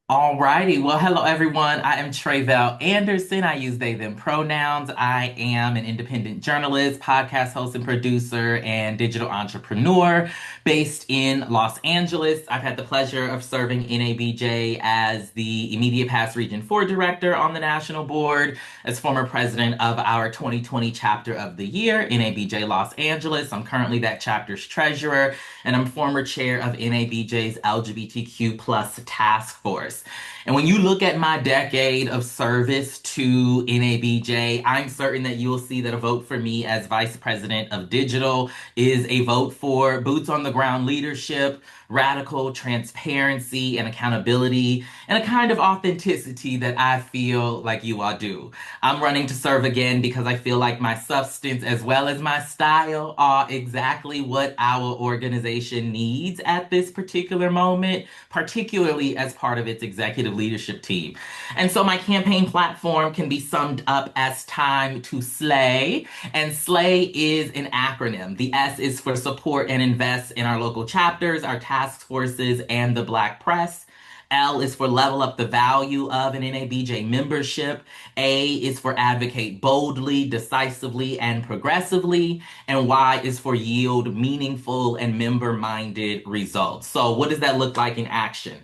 All righty. Well, hello everyone. I am Tre'vell Anderson. I use they, them pronouns. I am an independent journalist, podcast host and producer, and digital entrepreneur based in Los Angeles. I've had the pleasure of serving NABJ as the immediate past Region 4 director on the national board, as former president of our 2020 chapter of the year, NABJ Los Angeles. I'm currently that chapter's treasurer, and I'm former chair of NABJ's LGBTQ plus task force. And when you look at my decade of service to NABJ, I'm certain that you'll see that a vote for me as vice president of digital is a vote for boots on the ground leadership, radical transparency and accountability, and a kind of authenticity that I feel like you all do. I'm running to serve again because I feel like my substance as well as my style are exactly what our organization needs at this particular moment, particularly as part of its executive leadership team. And so my campaign platform can be summed up as time to slay. And slay is an acronym. The S is for support and invest in our local chapters, our task forces, and the Black press. L is for level up the value of an NABJ membership. A is for advocate boldly, decisively, and progressively. And Y is for yield meaningful and member-minded results. So what does that look like in action?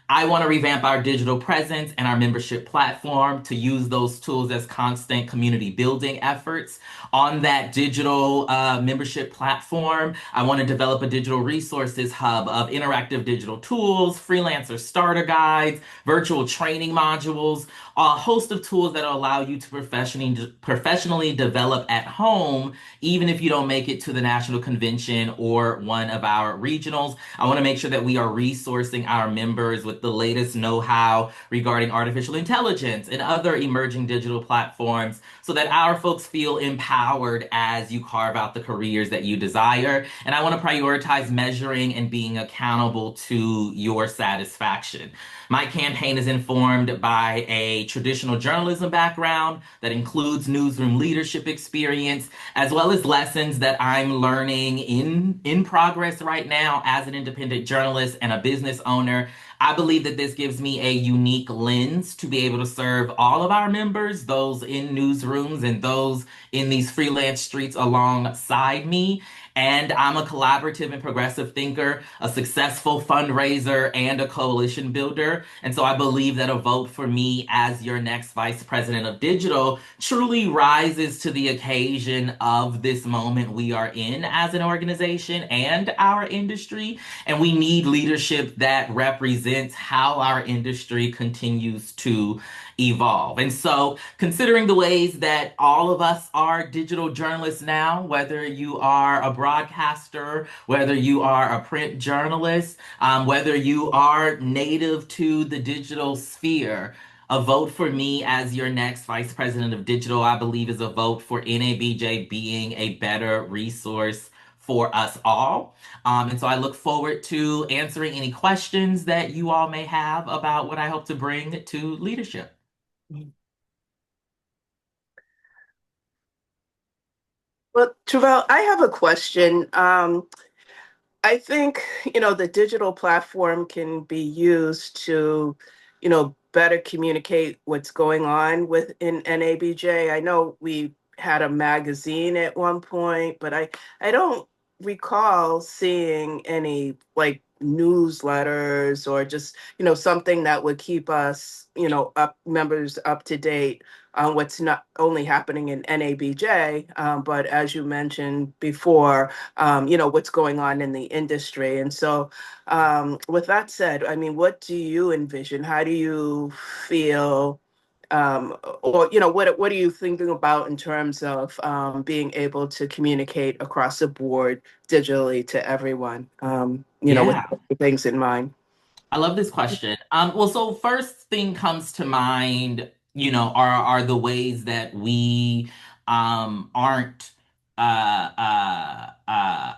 I want to revamp our digital presence and our membership platform to use those tools as constant community building efforts. On that digital membership platform, I want to develop a digital resources hub of interactive digital tools, freelancer starter guides, virtual training modules, a host of tools that allow you to professionally develop at home, even if you don't make it to the national convention or one of our regionals. I want to make sure that we are resourcing our members with the latest know-how regarding artificial intelligence and other emerging digital platforms so that our folks feel empowered as you carve out the careers that you desire. And I want to prioritize measuring and being accountable to your satisfaction. My campaign is informed by a traditional journalism background that includes newsroom leadership experience, as well as lessons that I'm learning in progress right now as an independent journalist and a business owner. I believe that this gives me a unique lens to be able to serve all of our members, those in newsrooms and those in these freelance streets alongside me. And I'm a collaborative and progressive thinker, a successful fundraiser, and a coalition builder. And so I believe that a vote for me as your next vice president of digital truly rises to the occasion of this moment we are in as an organization and our industry. And we need leadership that represents how our industry continues to evolve. And so, considering the ways that all of us are digital journalists now, whether you are a broadcaster, whether you are a print journalist, whether you are native to the digital sphere, a vote for me as your next vice president of digital, I believe, is a vote for NABJ being a better resource for us all. And so I look forward to answering any questions that you all may have about what I hope to bring to leadership. Well, Tre'vell, I have a question. I think, the digital platform can be used to, better communicate what's going on within NABJ. I know we had a magazine at one point, but I don't recall seeing any like newsletters or just, something that would keep us, members up to date on what's not only happening in NABJ, but as you mentioned before, what's going on in the industry. And so, with that said, I mean, what do you envision? How do you feel? Or, what are you thinking about in terms of being able to communicate across the board digitally to everyone, with Yeah. things in mind? I love this question. Well, so first thing comes to mind, are the ways that we aren't uh, uh, uh,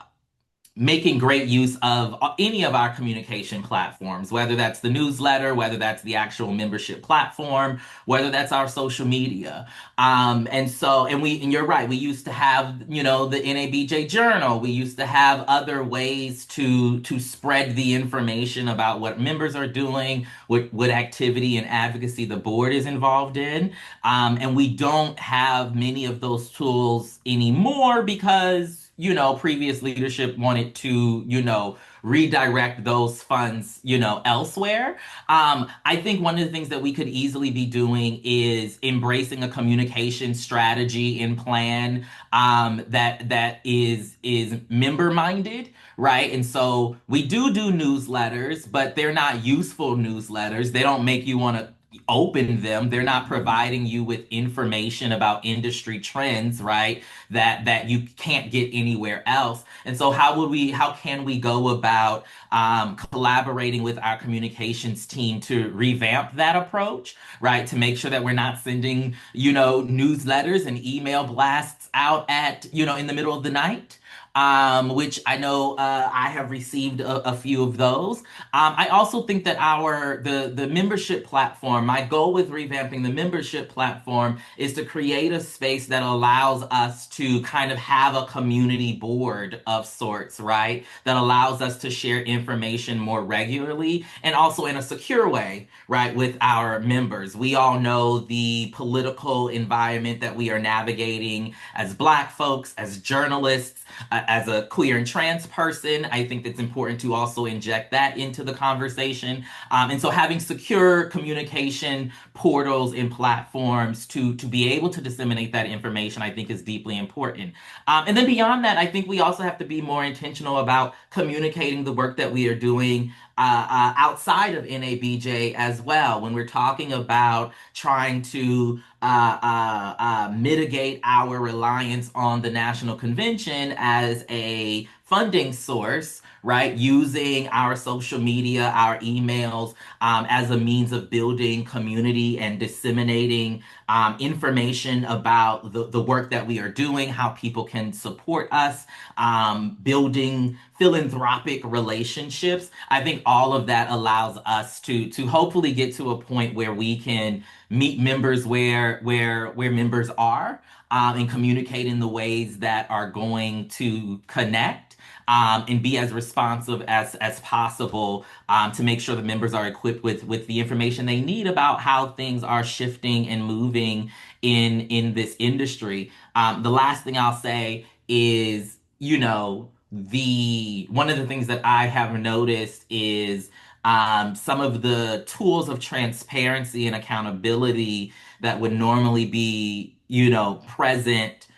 making great use of any of our communication platforms, whether that's the newsletter, whether that's the actual membership platform, whether that's our social media. And you're right, we used to have, the NABJ journal. We used to have other ways to spread the information about what members are doing, what activity and advocacy the board is involved in. And we don't have many of those tools anymore because, previous leadership wanted to, redirect those funds, elsewhere. I think one of the things that we could easily be doing is embracing a communication strategy and plan that is member minded, right? And so we do newsletters, but they're not useful newsletters. They don't make you want to open them. They're not providing you with information about industry trends, right? That you can't get anywhere else. And so how can we go about collaborating with our communications team to revamp that approach, right? To make sure that we're not sending, newsletters and email blasts out at, in the middle of the night. Which I know I have received a few of those. I also think that the membership platform, my goal with revamping the membership platform is to create a space that allows us to kind of have a community board of sorts, right? That allows us to share information more regularly and also in a secure way, right, with our members. We all know the political environment that we are navigating as Black folks, as journalists, as a queer and trans person. I think it's important to also inject that into the conversation. And so having secure communication portals and platforms to be able to disseminate that information, I think is deeply important. And then beyond that, I think we also have to be more intentional about communicating the work that we are doing outside of NABJ as well. When we're talking about trying to mitigate our reliance on the National Convention as a funding source, right? Using our social media, our emails as a means of building community and disseminating information about the work that we are doing, how people can support us, building philanthropic relationships. I think all of that allows us to hopefully get to a point where we can meet members where members are, and communicate in the ways that are going to connect, and be as responsive as possible, to make sure the members are equipped with the information they need about how things are shifting and moving in this industry. The last thing I'll say is, the one of the things that I have noticed is some of the tools of transparency and accountability that would normally be, present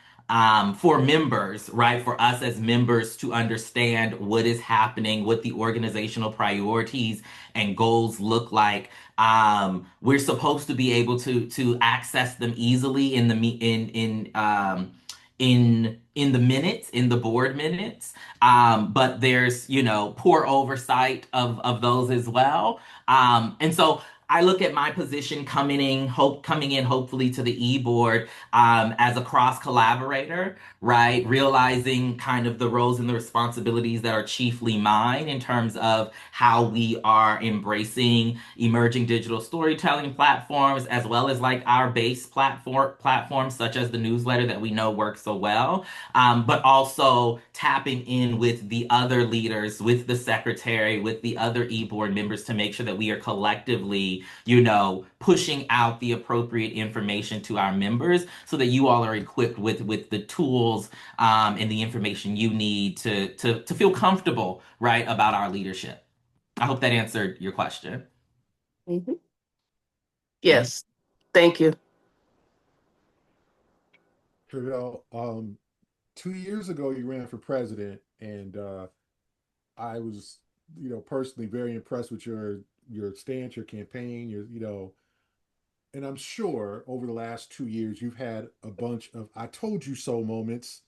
for members, right? For us as members to understand what is happening, what the organizational priorities and goals look like. We're supposed to be able to access them easily in the me in the minutes, in the board minutes. But there's, poor oversight of those as well. And so I look at my position coming in hopefully to the e-board as a cross collaborator, right? Realizing kind of the roles and the responsibilities that are chiefly mine in terms of how we are embracing emerging digital storytelling platforms, as well as like our base platforms such as the newsletter that we know works so well, but also tapping in with the other leaders, with the secretary, with the other e-board members to make sure that we are collectively, pushing out the appropriate information to our members so that you all are equipped with the tools and the information you need to feel comfortable, right, about our leadership. I hope that answered your question. Mhm. Yeah. Yes, thank you. Tre'vell, 2 years ago you ran for president, and I was, personally very impressed with your stance, your campaign, and I'm sure over the last 2 years you've had a bunch of "I told you so" moments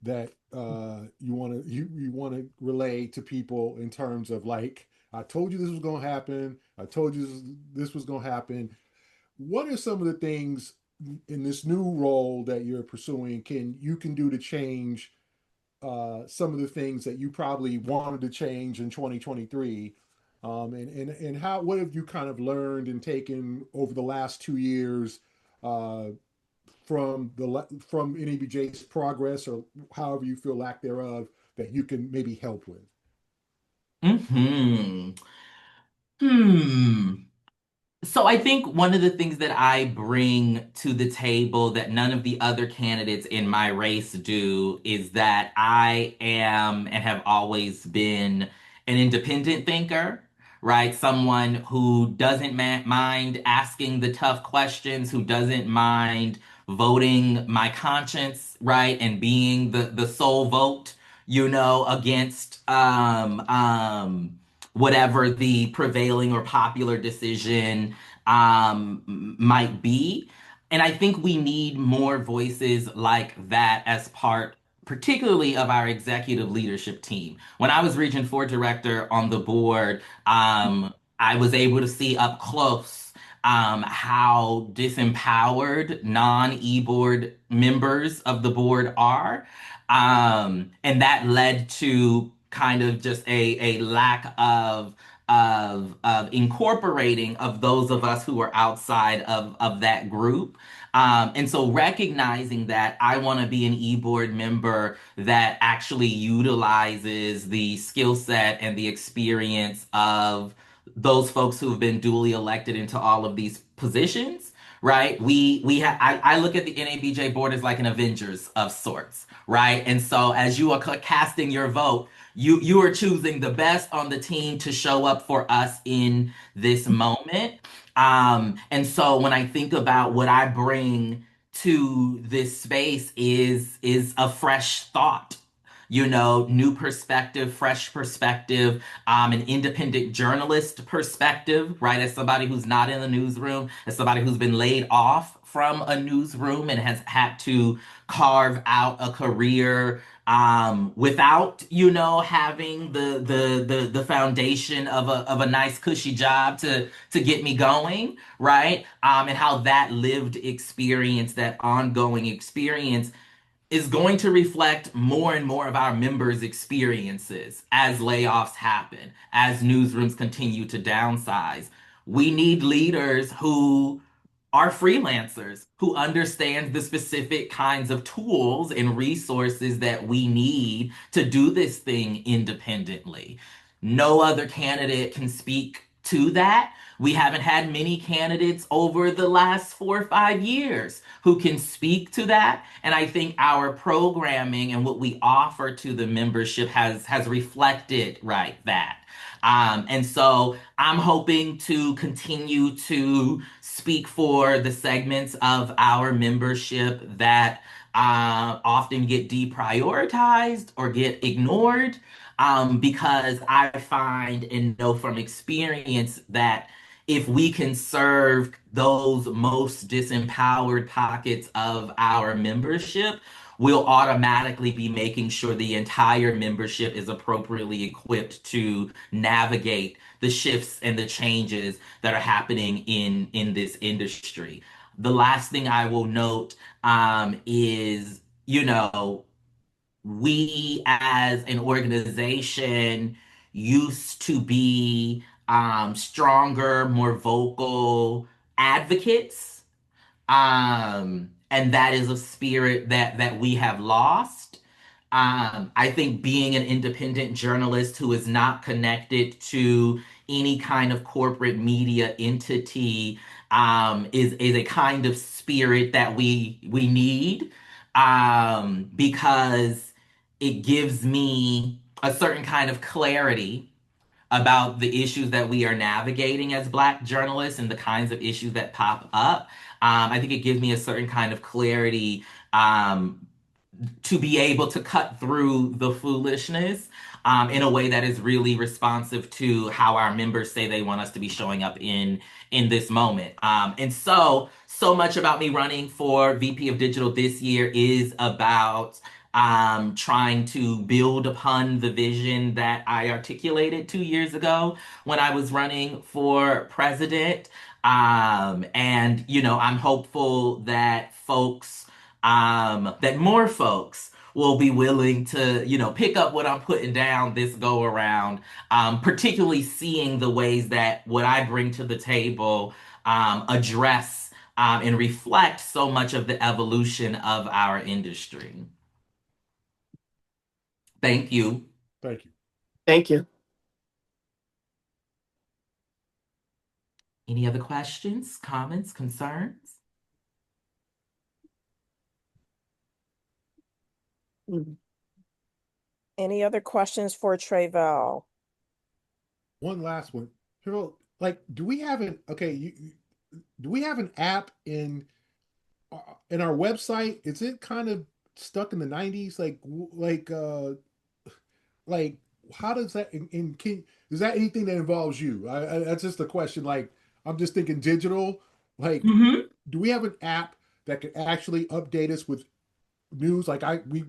that you want to relay to people in terms of like, "I told you this was going to happen. I told you this was going to happen." What are some of the things in this new role that you're pursuing can do to change some of the things that you probably wanted to change in 2023. And how what have you kind of learned and taken over the last 2 years uh, from NABJ's progress, or however you feel lack thereof, that you can maybe help with? Hmm. Hmm. So I think one of the things that I bring to the table that none of the other candidates in my race do is that I am and have always been an independent thinker, right? Someone who doesn't mind asking the tough questions, who doesn't mind voting my conscience, right? And being the sole vote, against whatever the prevailing or popular decision might be. And I think we need more voices like that as part, particularly of our executive leadership team. When I was Region 4 director on the board, I was able to see up close how disempowered non-e-board members of the board are. And that led to kind of just a lack of incorporating of those of us who are outside of that group. And so recognizing that I want to be an e-board member that actually utilizes the skill set and the experience of those folks who have been duly elected into all of these positions, right? I look at the NABJ board as like an Avengers of sorts, right? And so as you are casting your vote, you are choosing the best on the team to show up for us in this moment. And so when I think about what I bring to this space is a fresh thought, new perspective, fresh perspective, an independent journalist perspective, right? As somebody who's not in the newsroom, as somebody who's been laid off from a newsroom and has had to carve out a career without having the foundation of a nice cushy job to get me going, right? And how that lived experience, that ongoing experience is going to reflect more and more of our members' experiences as layoffs happen, as newsrooms continue to downsize. We need leaders who are freelancers, who understand the specific kinds of tools and resources that we need to do this thing independently. No other candidate can speak to that. We haven't had many candidates over the last 4 or 5 years who can speak to that. And I think our programming and what we offer to the membership has reflected right that. And so I'm hoping to continue to speak for the segments of our membership that often get deprioritized or get ignored, because I find and know from experience that if we can serve those most disempowered pockets of our membership, we'll automatically be making sure the entire membership is appropriately equipped to navigate the shifts and the changes that are happening in this industry. The last thing I will note is, we as an organization used to be stronger, more vocal advocates, and that is a spirit that we have lost. I think being an independent journalist who is not connected to any kind of corporate media entity is a kind of spirit that we need, because it gives me a certain kind of clarity about the issues that we are navigating as Black journalists and the kinds of issues that pop up. I think it gives me a certain kind of clarity to be able to cut through the foolishness in a way that is really responsive to how our members say they want us to be showing up in this moment. And so much about me running for VP of Digital this year is about trying to build upon the vision that I articulated 2 years ago when I was running for president. And I'm hopeful that that more folks will be willing to, pick up what I'm putting down this go around, particularly seeing the ways that what I bring to the table address and reflect so much of the evolution of our industry. Thank you. Thank you. Thank you. Any other questions, comments, concerns? Mhm. Any other questions for Tre'vell? One last one. Harold, like, do we have an okay? Do we have an app in our website? Is it kind of stuck in the 90s? Like how does that in can is that anything that involves you? That's just a question. Like, I'm just thinking digital. Like, Mm-hmm. do we have an app that could actually update us with news? Like, we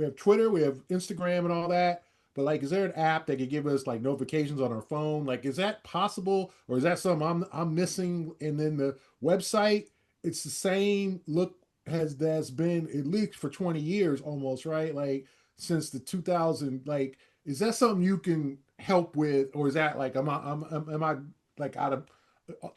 have Twitter, we have Instagram, and all that. But like, is there an app that could give us like notifications on our phone? Like, is that possible, or is that something I'm missing? And then the website, it's the same look has that's been at least for 20 years almost, right? Like since the 2000. Like, is that something you can help with, or is that like am I like out of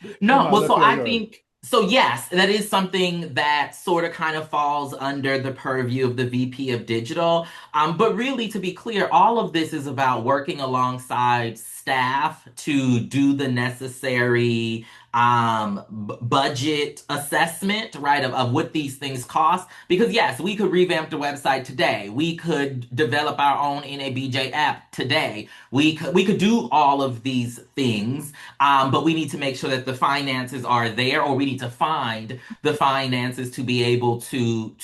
in No, my well, so left field I yard? think, so yes, that is something that sort of kind of falls under the purview of the VP of Digital. But really, to be clear, all of this is about working alongside staff to do the necessary budget assessment, right, of what these things cost. Because yes, we could revamp the website today. We could develop our own NABJ app today. We could do all of these things. But we need to make sure that the finances are there, or we need to find the finances to be able to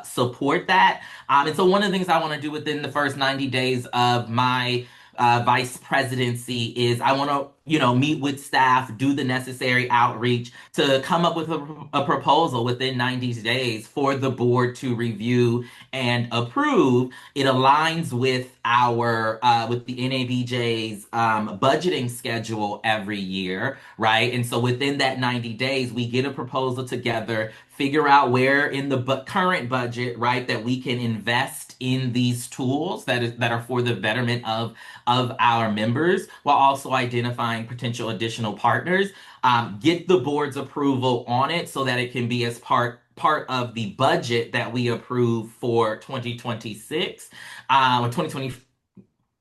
support that. And so one of the things I want to do within the first 90 days of my vice presidency is I want to, meet with staff, do the necessary outreach to come up with a proposal within 90 days for the board to review and approve. It aligns with our with the NABJ's budgeting schedule every year, right? And so within that 90 days, we get a proposal together, figure out where in the current budget, right, that we can invest in these tools that are for the betterment of our members, while also identifying potential additional partners. Get the board's approval on it so that it can be as part of the budget that we approve for 2026 or 2020.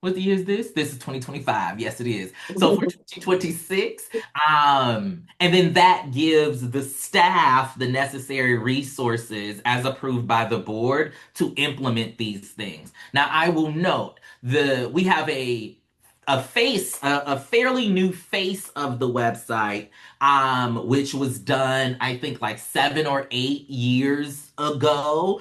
What year is this? This is 2025. Yes, it is. So for 2026, and then that gives the staff the necessary resources as approved by the board to implement these things. Now, I will note we have a fairly new face of the website, which was done, I think, like 7 or 8 years ago,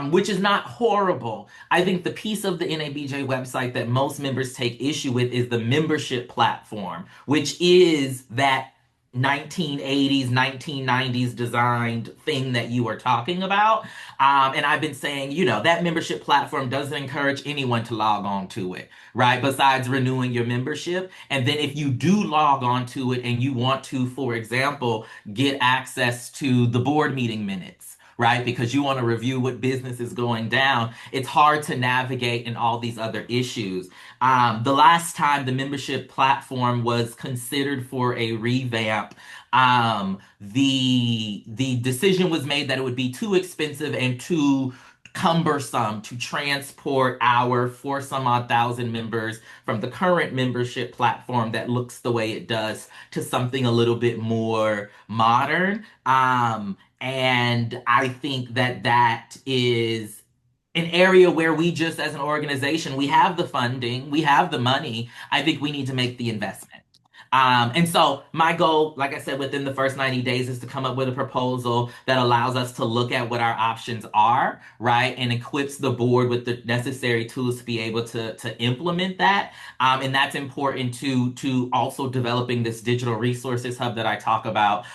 which is not horrible. I think the piece of the NABJ website that most members take issue with is the membership platform, which is that 1980s, 1990s designed thing that you are talking about. And I've been saying, that membership platform doesn't encourage anyone to log on to it, right? Besides renewing your membership. And then if you do log on to it and you want to, for example, get access to the board meeting minutes, right? Because you want to review what business is going down. It's hard to navigate in all these other issues. The last time the membership platform was considered for a revamp, the decision was made that it would be too expensive and too cumbersome to transport our four some odd thousand members from the current membership platform that looks the way it does to something a little bit more modern. And I think that that is an area where we just, as an organization, we have the funding, we have the money. I think we need to make the investment. And so my goal, like I said, within the first 90 days is to come up with a proposal that allows us to look at what our options are, right? And equips the board with the necessary tools to be able to implement that. And that's important to also developing this digital resources hub that I talk about,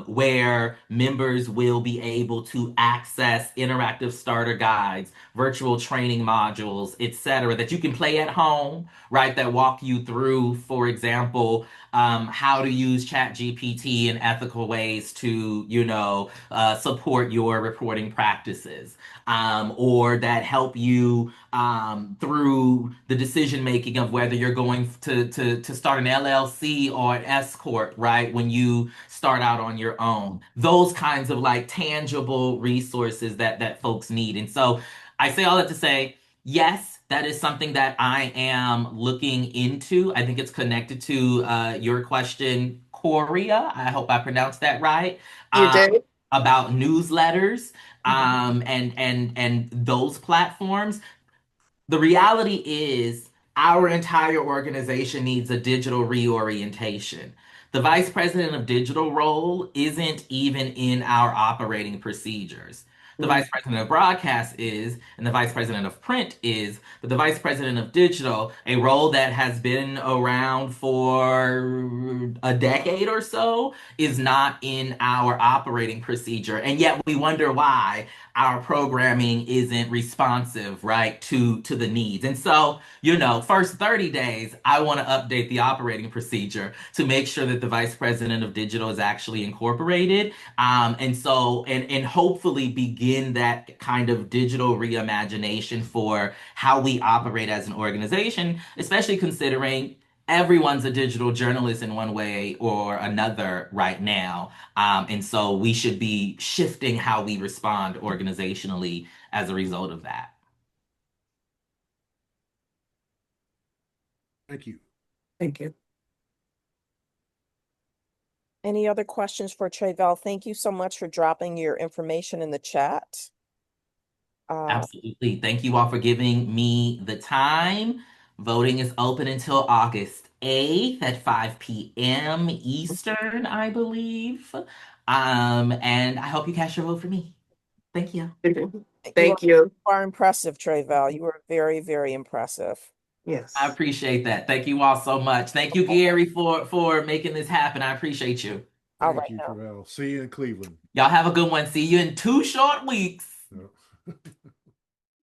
where members will be able to access interactive starter guides, virtual training modules, etc., that you can play at home, right? That walk you through, for example, example, how to use ChatGPT in ethical ways to, support your reporting practices, or that help you through the decision making of whether you're going to start an LLC or an S corp, right? When you start out on your own, those kinds of like tangible resources that folks need. And so I say all that to say, yes, that is something that I am looking into. I think it's connected to your question, Coria. I hope I pronounced that right. You Um, did? about newsletters, Mhm. and those platforms. The reality is our entire organization needs a digital reorientation. The vice president of digital role isn't even in our operating procedures. The Mm. vice president of broadcast is, and the vice president of print is, but the vice president of digital, a role that has been around for a decade or so, is not in our operating procedure. And yet we wonder why our programming isn't responsive, right, to the needs. And so, first 30 days, I want to update the operating procedure to make sure that the vice president of digital is actually incorporated. And hopefully begin that kind of digital reimagination for how we operate as an organization, especially considering everyone's a digital journalist in one way or another right now. And so we should be shifting how we respond organizationally as a result of that. Thank you. Thank you. Any other questions for Tre'vell? Thank you so much for dropping your information in the chat. Absolutely. Thank you all for giving me the time. Voting is open until August 8th at 5 p.m. Eastern, I believe. And I hope you cast your vote for me. Thank you. You Thank you. are impressive, Tre'vell. You are very, very impressive. I Yes. appreciate that. Thank you all so much. Thank you, Gary, for making this happen. I appreciate you. All Thank right you, now. Tre'vell. See you in Cleveland. Y'all have a good one. See you in 2 short weeks. Yeah.